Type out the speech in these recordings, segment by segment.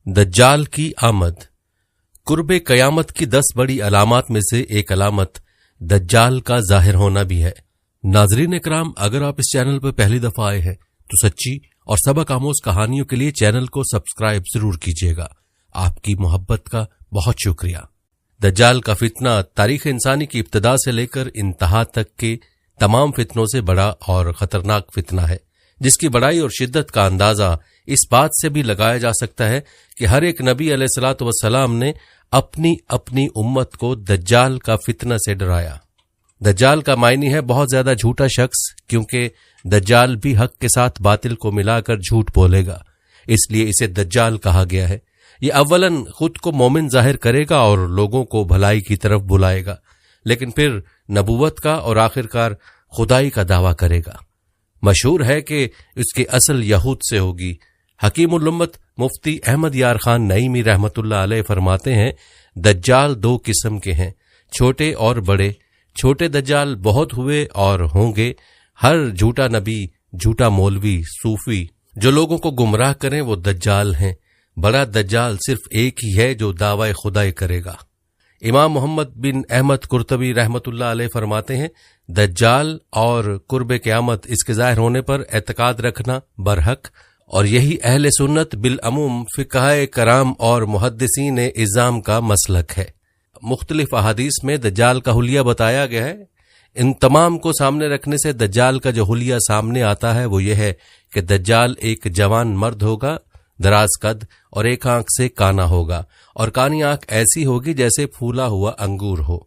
دجال کی آمد۔ قرب قیامت کی 10 بڑی علامات میں سے ایک علامت دجال کا ظاہر ہونا بھی ہے۔ ناظرین اکرام، اگر آپ اس چینل پر پہلی دفعہ آئے ہیں تو سچی اور سبق آموز کہانیوں کے لیے چینل کو سبسکرائب ضرور کیجیے گا۔ آپ کی محبت کا بہت شکریہ۔ دجال کا فتنہ تاریخ انسانی کی ابتدا سے لے کر انتہا تک کے تمام فتنوں سے بڑا اور خطرناک فتنہ ہے، جس کی بڑائی اور شدت کا اندازہ اس بات سے بھی لگایا جا سکتا ہے کہ ہر ایک نبی علیہ الصلوۃ والسلام نے اپنی اپنی امت کو دجال کا فتنہ سے ڈرایا۔ دجال کا معنی ہے بہت زیادہ جھوٹا شخص، کیونکہ دجال بھی حق کے ساتھ باطل کو ملا کر جھوٹ بولے گا، اس لیے اسے دجال کہا گیا ہے۔ یہ اولاً خود کو مومن ظاہر کرے گا اور لوگوں کو بھلائی کی طرف بلائے گا، لیکن پھر نبوت کا اور آخرکار خدائی کا دعویٰ کرے گا۔ مشہور ہے کہ اس کی اصل یہود سے ہوگی۔ حکیم الامت مفتی احمد یار خان نعیمی رحمت اللہ علیہ فرماتے ہیں، دجال 2 قسم کے ہیں، چھوٹے اور بڑے۔ چھوٹے دجال بہت ہوئے اور ہوں گے۔ ہر جھوٹا نبی، جھوٹا مولوی، صوفی جو لوگوں کو گمراہ کریں وہ دجال ہیں۔ بڑا دجال صرف ایک ہی ہے جو دعوی خدائی کرے گا۔ امام محمد بن احمد قرطبی رحمت اللہ علیہ فرماتے ہیں، دجال اور قرب قیامت اس کے ظاہر ہونے پر اعتقاد رکھنا برحق، اور یہی اہل سنت بالعموم فقہائے کرام اور محدثین اعظام کا مسلک ہے۔ مختلف احادیث میں دجال کا حلیہ بتایا گیا ہے۔ ان تمام کو سامنے رکھنے سے دجال کا جو حلیہ سامنے آتا ہے وہ یہ ہے کہ دجال ایک جوان مرد ہوگا، دراز قد، اور ایک آنکھ سے کانا ہوگا، اور کانی آنکھ ایسی ہوگی جیسے پھولا ہوا انگور ہو،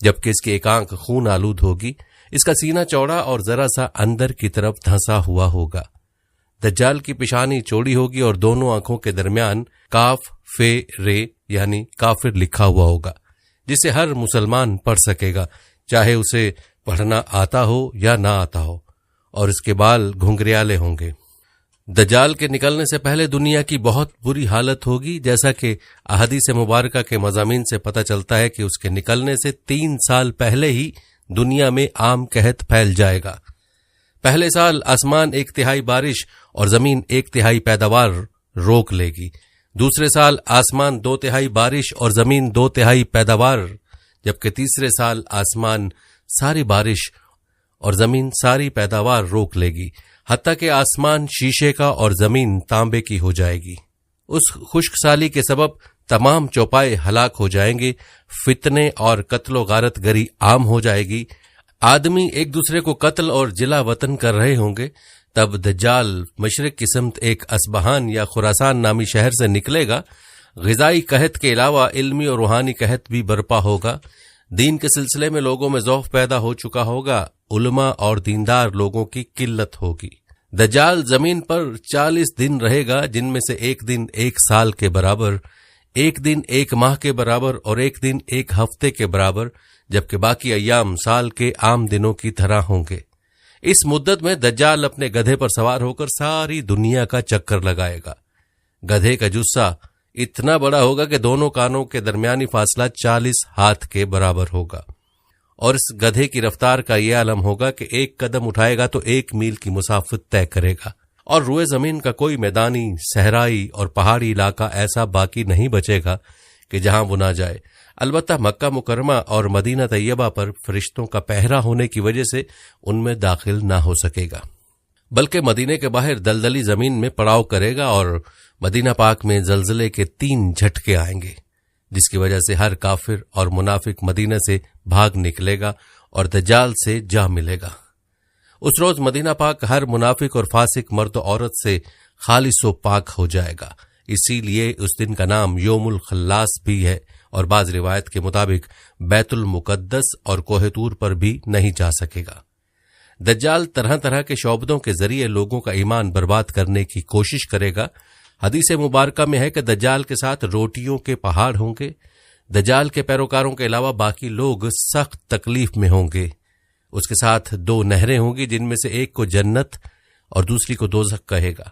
جبکہ اس کی ایک آنکھ خون آلود ہوگی۔ اس کا سینہ چوڑا اور ذرا سا اندر کی طرف دھنسا ہوا ہوگا۔ دجال کی پیشانی چوڑی ہوگی اور دونوں آنکھوں کے درمیان کاف فے رے یعنی کافر لکھا ہوا ہوگا، جسے ہر مسلمان پڑھ سکے گا، چاہے اسے پڑھنا آتا ہو یا نہ آتا ہو، اور اس کے بال گھنگریالے ہوں گے۔ دجال کے نکلنے سے پہلے دنیا کی بہت بری حالت ہوگی، جیسا کہ احادیث مبارکہ کے مضامین سے پتہ چلتا ہے کہ اس کے نکلنے سے 3 سال پہلے ہی دنیا میں عام قحط پھیل جائے گا۔ پہلے سال آسمان 1/3 بارش اور زمین 1/3 پیداوار روک لے گی۔ دوسرے سال آسمان 2/3 بارش اور زمین 2/3 پیداوار، جبکہ تیسرے سال آسمان ساری بارش اور زمین ساری پیداوار روک لے گی، حتیٰ کہ آسمان شیشے کا اور زمین تانبے کی ہو جائے گی۔ اس خشک سالی کے سبب تمام چوپائے ہلاک ہو جائیں گے، فتنے اور قتل و غارت گری عام ہو جائے گی، آدمی ایک دوسرے کو قتل اور جلا وطن کر رہے ہوں گے۔ تب دجال مشرق کی سمت ایک اصبہان یا خراسان نامی شہر سے نکلے گا۔ غذائی قحط کے علاوہ علمی اور روحانی قحط بھی برپا ہوگا۔ دین کے سلسلے میں لوگوں میں ذوق پیدا ہو چکا ہوگا، علماء اور دیندار لوگوں کی قلت ہوگی۔ دجال زمین پر 40 دن رہے گا، جن میں سے ایک دن 1 سال کے برابر، ایک دن 1 ماہ کے برابر اور ایک دن 1 ہفتے کے برابر، جبکہ باقی ایام سال کے عام دنوں کی طرح ہوں گے۔ اس مدت میں دجال اپنے گدھے پر سوار ہو کر ساری دنیا کا چکر لگائے گا۔ گدھے کا جثہ اتنا بڑا ہوگا کہ دونوں کانوں کے درمیانی فاصلہ 40 ہاتھ کے برابر ہوگا، اور اس گدھے کی رفتار کا یہ عالم ہوگا کہ 1 قدم اٹھائے گا تو 1 میل کی مسافت طے کرے گا، اور روئے زمین کا کوئی میدانی، صحرائی اور پہاڑی علاقہ ایسا باقی نہیں بچے گا کہ جہاں وہ نہ جائے۔ البتہ مکہ مکرمہ اور مدینہ طیبہ پر فرشتوں کا پہرا ہونے کی وجہ سے ان میں داخل نہ ہو سکے گا، بلکہ مدینے کے باہر دلدلی زمین میں پڑاؤ کرے گا، اور مدینہ پاک میں زلزلے کے 3 جھٹکے آئیں گے، جس کی وجہ سے ہر کافر اور منافق مدینہ سے بھاگ نکلے گا اور دجال سے جا ملے گا۔ اس روز مدینہ پاک ہر منافق اور فاسق مرد و عورت سے خالص و پاک ہو جائے گا، اسی لیے اس دن کا نام یوم الخلاص بھی ہے، اور بعض روایت کے مطابق بیت المقدس اور کوہ طور پر بھی نہیں جا سکے گا۔ دجال طرح طرح کے شعبدوں کے ذریعے لوگوں کا ایمان برباد کرنے کی کوشش کرے گا۔ حدیث مبارکہ میں ہے کہ دجال کے ساتھ روٹیوں کے پہاڑ ہوں گے۔ دجال کے پیروکاروں کے علاوہ باقی لوگ سخت تکلیف میں ہوں گے۔ اس کے ساتھ 2 نہریں ہوں گی، جن میں سے ایک کو جنت اور دوسری کو دوزخ کہے گا۔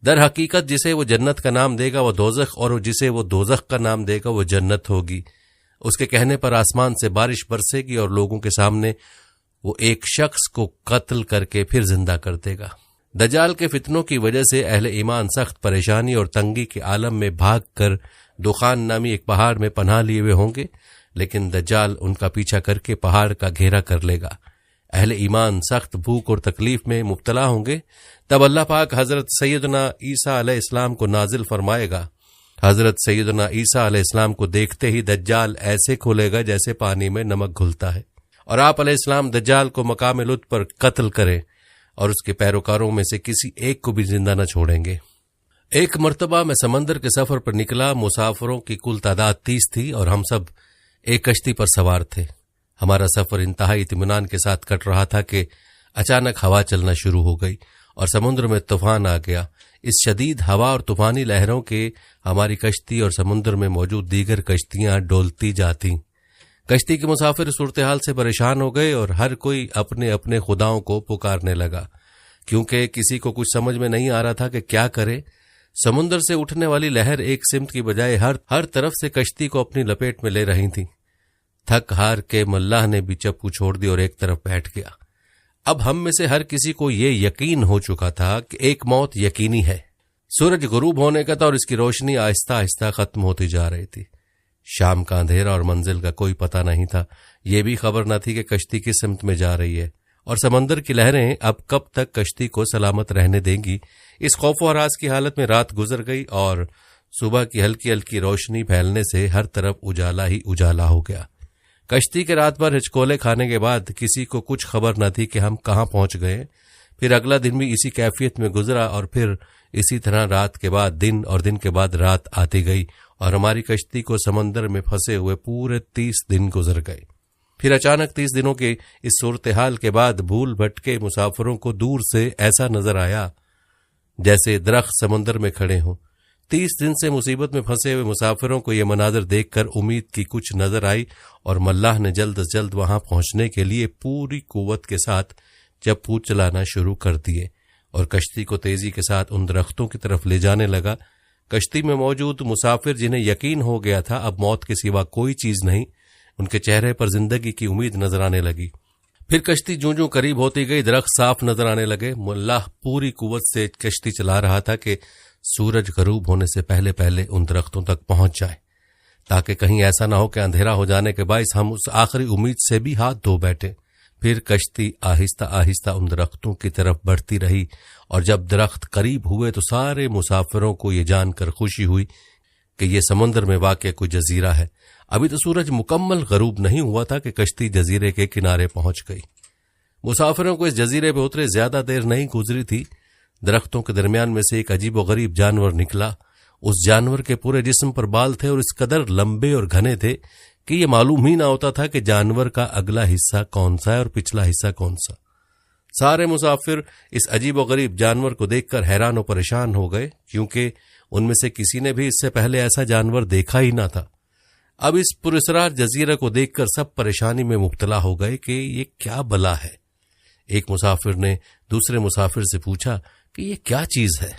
در حقیقت جسے وہ جنت کا نام دے گا وہ دوزخ، اور جسے وہ دوزخ کا نام دے گا وہ جنت ہوگی۔ اس کے کہنے پر آسمان سے بارش برسے گی، اور لوگوں کے سامنے وہ ایک شخص کو قتل کر کے پھر زندہ کر دے گا۔ دجال کے فتنوں کی وجہ سے اہل ایمان سخت پریشانی اور تنگی کے عالم میں بھاگ کر دخان نامی ایک پہاڑ میں پناہ لیے ہوئے ہوں گے، لیکن دجال ان کا پیچھا کر کے پہاڑ کا گھیرا کر لے گا۔ اہل ایمان سخت بھوک اور تکلیف میں مبتلا ہوں گے، تب اللہ پاک حضرت سیدنا عیسیٰ علیہ السلام کو نازل فرمائے گا۔ حضرت سیدنا عیسیٰ علیہ السلام کو دیکھتے ہی دجال ایسے کھلے گا جیسے پانی میں نمک گھلتا ہے، اور آپ علیہ السلام دجال کو مقام لطف پر قتل کریں اور اس کے پیروکاروں میں سے کسی ایک کو بھی زندہ نہ چھوڑیں گے۔ ایک مرتبہ میں سمندر کے سفر پر نکلا، مسافروں کی کل تعداد 30 تھی اور ہم سب ایک کشتی پر سوار تھے۔ ہمارا سفر انتہائی اطمینان کے ساتھ کٹ رہا تھا کہ اچانک ہوا چلنا شروع ہو گئی اور سمندر میں طوفان آ گیا۔ اس شدید ہوا اور طوفانی لہروں کے ہماری کشتی اور سمندر میں موجود دیگر کشتیاں ڈولتی جاتی۔ کشتی کے مسافر صورتحال سے پریشان ہو گئے اور ہر کوئی اپنے اپنے خداؤں کو پکارنے لگا، کیونکہ کسی کو کچھ سمجھ میں نہیں آ رہا تھا کہ کیا کرے۔ سمندر سے اٹھنے والی لہر ایک سمت کی بجائے ہر طرف سے کشتی کو اپنی لپیٹ میں لے رہی تھی۔ تھک ہار کے ملاح نے بھی چپو چھوڑ دی اور ایک طرف بیٹھ گیا۔ اب ہم میں سے ہر کسی کو یہ یقین ہو چکا تھا کہ ایک موت یقینی ہے۔ سورج غروب ہونے کا تھا اور اس کی روشنی آہستہ آہستہ ختم ہوتی جا رہی تھی۔ شام کا اندھیرا اور منزل کا کوئی پتہ نہیں تھا۔ یہ بھی خبر نہ تھی کہ کشتی کس سمت میں جا رہی ہے اور سمندر کی لہریں اب کب تک کشتی کو سلامت رہنے دیں گی۔ اس خوف و ہراس کی حالت میں رات گزر گئی اور صبح کی ہلکی ہلکی روشنی پھیلنے سے ہر طرف اجالا ہی اجالا ہو گیا۔ کشتی کے رات بھر ہچکولے کھانے کے بعد کسی کو کچھ خبر نہ تھی کہ ہم کہاں پہنچ گئے۔ پھر اگلا دن بھی اسی کیفیت میں گزرا اور پھر اسی طرح رات کے بعد دن اور دن کے بعد رات آتی گئی اور ہماری کشتی کو سمندر میں پھنسے ہوئے پورے 30 دن گزر گئے۔ پھر اچانک 30 دنوں کے اس صورتحال کے بعد بھول بھٹکے مسافروں کو دور سے ایسا نظر آیا جیسے درخت سمندر میں کھڑے ہوں۔ 30 دن سے مصیبت میں پھنسے ہوئے مسافروں کو یہ مناظر دیکھ کر امید کی کچھ نظر آئی اور ملاح نے جلد از جلد وہاں پہنچنے کے لیے پوری قوت کے ساتھ چپو چلانا شروع کر دیے اور کشتی کو تیزی کے ساتھ ان درختوں کی طرف لے جانے لگا۔ کشتی میں موجود مسافر جنہیں یقین ہو گیا تھا اب موت کے سوا کوئی چیز نہیں، ان کے چہرے پر زندگی کی امید نظر آنے لگی۔ پھر کشتی جوں جوں قریب ہوتی گئی درخت صاف نظر آنے لگے۔ ملاح پوری قوت سے کشتی چلا رہا تھا کہ سورج غروب ہونے سے پہلے پہلے ان درختوں تک پہنچ جائے، تاکہ کہیں ایسا نہ ہو کہ اندھیرا ہو جانے کے باعث ہم اس آخری امید سے بھی ہاتھ دھو بیٹھے۔ پھر کشتی آہستہ آہستہ ان درختوں کی طرف بڑھتی رہی اور جب درخت قریب ہوئے تو سارے مسافروں کو یہ جان کر خوشی ہوئی کہ یہ سمندر میں واقع کوئی جزیرہ ہے۔ ابھی تو سورج مکمل غروب نہیں ہوا تھا کہ کشتی جزیرے کے کنارے پہنچ گئی۔ مسافروں کو اس جزیرے پہ اترے زیادہ دیر نہیں گزری تھی، درختوں کے درمیان میں سے ایک عجیب و غریب جانور نکلا۔ اس جانور کے پورے جسم پر بال تھے اور اس قدر لمبے اور گھنے تھے کہ یہ معلوم ہی نہ ہوتا تھا کہ جانور کا اگلا حصہ کون سا ہے اور پچھلا حصہ کون سا۔ سارے مسافر اس عجیب و غریب جانور کو دیکھ کر حیران و پریشان ہو گئے، کیونکہ ان میں سے کسی نے بھی اس سے پہلے ایسا جانور دیکھا ہی نہ تھا۔ اب اس پراسرار جزیرے کو دیکھ کر سب پریشانی میں مبتلا ہو گئے کہ یہ کیا بلا ہے۔ ایک مسافر نے دوسرے مسافر سے پوچھا کہ یہ کیا چیز ہے۔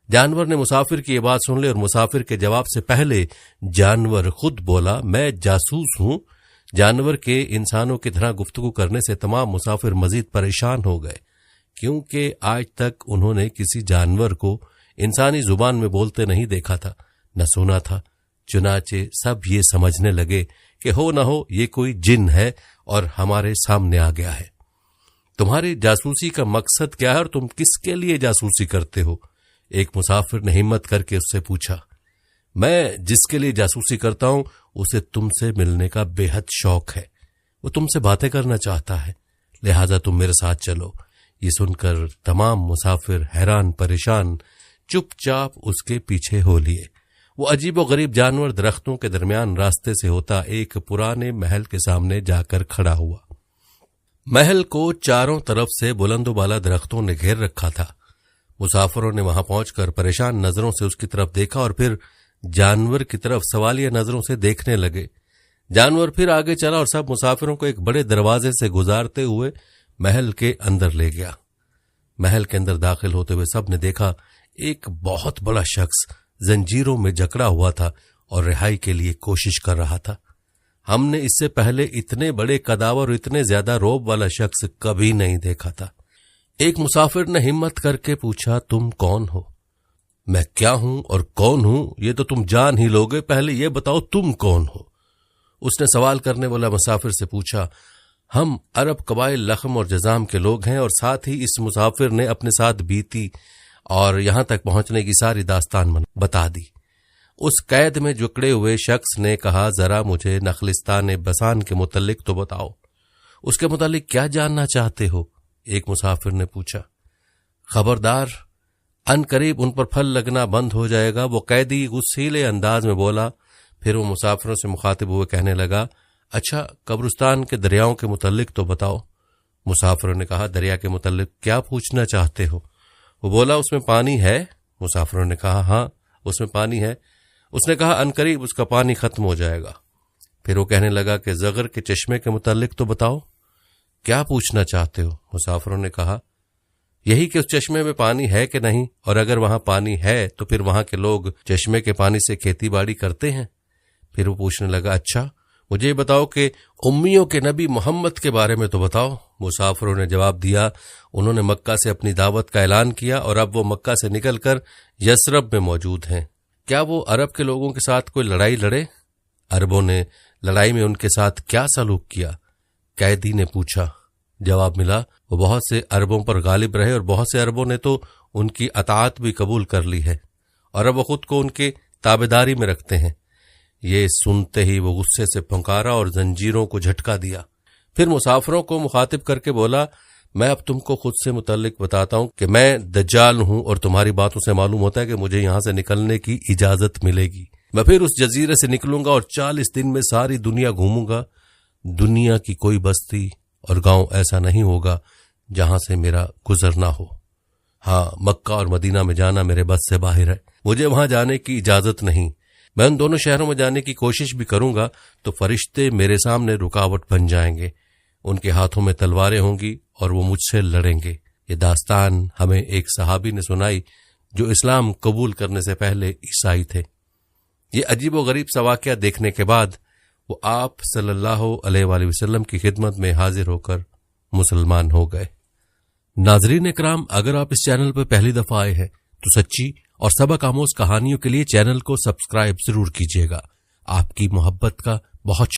جانور نے مسافر کی یہ بات سن لی اور مسافر کے جواب سے پہلے جانور خود بولا، میں جاسوس ہوں۔ جانور کے انسانوں کی طرح گفتگو کرنے سے تمام مسافر مزید پریشان ہو گئے، کیونکہ آج تک انہوں نے کسی جانور کو انسانی زبان میں بولتے نہیں دیکھا تھا، نہ سنا تھا۔ چنانچہ سب یہ سمجھنے لگے کہ ہو نہ ہو یہ کوئی جن ہے اور ہمارے سامنے آ گیا ہے۔ تمہاری جاسوسی کا مقصد کیا ہے اور تم کس کے لیے جاسوسی کرتے ہو؟ ایک مسافر نے ہمت کر کے اس سے پوچھا۔ میں جس کے لیے جاسوسی کرتا ہوں اسے تم سے ملنے کا بے حد شوق ہے، وہ تم سے باتیں کرنا چاہتا ہے، لہٰذا تم میرے ساتھ چلو۔ یہ سن کر تمام مسافر حیران پریشان چپ چاپ اس کے پیچھے ہو لیے۔ وہ عجیب و غریب جانور درختوں کے درمیان راستے سے ہوتا ایک پرانے محل کے سامنے جا کر کھڑا ہوا۔ محل کو چاروں طرف سے بلند و بالا درختوں نے گھیر رکھا تھا۔ مسافروں نے وہاں پہنچ کر پریشان نظروں سے اس کی طرف دیکھا اور پھر جانور کی طرف سوالیہ نظروں سے دیکھنے لگے۔ جانور پھر آگے چلا اور سب مسافروں کو ایک بڑے دروازے سے گزارتے ہوئے محل کے اندر لے گیا۔ محل کے اندر داخل ہوتے ہوئے سب نے دیکھا ایک بہت بڑا شخص زنجیروں میں جکڑا ہوا تھا اور رہائی کے لیے کوشش کر رہا تھا۔ ہم نے اس سے پہلے اتنے بڑے قداور اور اتنے زیادہ روب والا شخص کبھی نہیں دیکھا تھا۔ ایک مسافر نے ہمت کر کے پوچھا تم کون ہو؟ میں کیا ہوں اور کون ہوں یہ تو تم جان ہی لوگے، پہلے یہ بتاؤ تم کون ہو؟ اس نے سوال کرنے والا مسافر سے پوچھا ہم عرب قبائل لخم اور جذام کے لوگ ہیں، اور ساتھ ہی اس مسافر نے اپنے ساتھ بیتی اور یہاں تک پہنچنے کی ساری داستان بتا دی۔ اس قید میں جکڑے ہوئے شخص نے کہا ذرا مجھے نخلستان بسان کے متعلق تو بتاؤ، اس کے متعلق کیا جاننا چاہتے ہو؟ ایک مسافر نے پوچھا۔ خبردار، ان قریب ان پر پھل لگنا بند ہو جائے گا، وہ قیدی غصیلے انداز میں بولا۔ پھر وہ مسافروں سے مخاطب ہوئے کہنے لگا اچھا قبرستان کے دریاؤں کے متعلق تو بتاؤ۔ مسافروں نے کہا دریا کے متعلق کیا پوچھنا چاہتے ہو؟ وہ بولا اس میں پانی ہے؟ مسافروں نے کہا ہاں اس میں پانی ہے۔ اس نے کہا عنقریب اس کا پانی ختم ہو جائے گا۔ پھر وہ کہنے لگا کہ زغر کے چشمے کے متعلق تو بتاؤ، کیا پوچھنا چاہتے ہو؟ مسافروں نے کہا یہی کہ اس چشمے میں پانی ہے کہ نہیں، اور اگر وہاں پانی ہے تو پھر وہاں کے لوگ چشمے کے پانی سے کھیتی باڑی کرتے ہیں؟ پھر وہ پوچھنے لگا اچھا مجھے یہ بتاؤ کہ امیوں کے نبی محمد کے بارے میں تو بتاؤ۔ مسافروں نے جواب دیا انہوں نے مکہ سے اپنی دعوت کا اعلان کیا اور اب وہ مکہ سے نکل کر یثرب میں موجود ہیں۔ کیا وہ عرب کے لوگوں کے ساتھ کوئی لڑائی لڑے؟ عربوں نے لڑائی میں ان کے ساتھ کیا سلوک کیا؟ قیدی نے پوچھا۔ جواب ملا وہ بہت سے عربوں پر غالب رہے اور بہت سے عربوں نے تو ان کی اطاعت بھی قبول کر لی ہے، اور اب وہ خود کو ان کے تابعداری میں رکھتے ہیں۔ یہ سنتے ہی وہ غصے سے پھنکارا اور زنجیروں کو جھٹکا دیا۔ پھر مسافروں کو مخاطب کر کے بولا میں اب تم کو خود سے متعلق بتاتا ہوں کہ میں دجال ہوں، اور تمہاری باتوں سے معلوم ہوتا ہے کہ مجھے یہاں سے نکلنے کی اجازت ملے گی۔ میں پھر اس جزیرے سے نکلوں گا اور 40 دن میں ساری دنیا گھوموں گا۔ دنیا کی کوئی بستی اور گاؤں ایسا نہیں ہوگا جہاں سے میرا گزرنا ہو۔ ہاں مکہ اور مدینہ میں جانا میرے بس سے باہر ہے، مجھے وہاں جانے کی اجازت نہیں۔ میں ان دونوں شہروں میں جانے کی کوشش بھی کروں گا تو فرشتے میرے سامنے رکاوٹ بن جائیں گے، ان کے ہاتھوں میں تلواریں ہوں گی اور وہ مجھ سے لڑیں گے۔ یہ داستان ہمیں ایک صحابی نے سنائی جو اسلام قبول کرنے سے پہلے عیسائی تھے۔ یہ عجیب و غریب سا واقعہ دیکھنے کے بعد وہ آپ صلی اللہ علیہ وآلہ وسلم کی خدمت میں حاضر ہو کر مسلمان ہو گئے۔ ناظرین اکرام، اگر آپ اس چینل پر پہلی دفعہ آئے ہیں تو سچی اور سبق آموز کہانیوں کے لیے چینل کو سبسکرائب ضرور کیجیے گا۔ آپ کی محبت کا بہت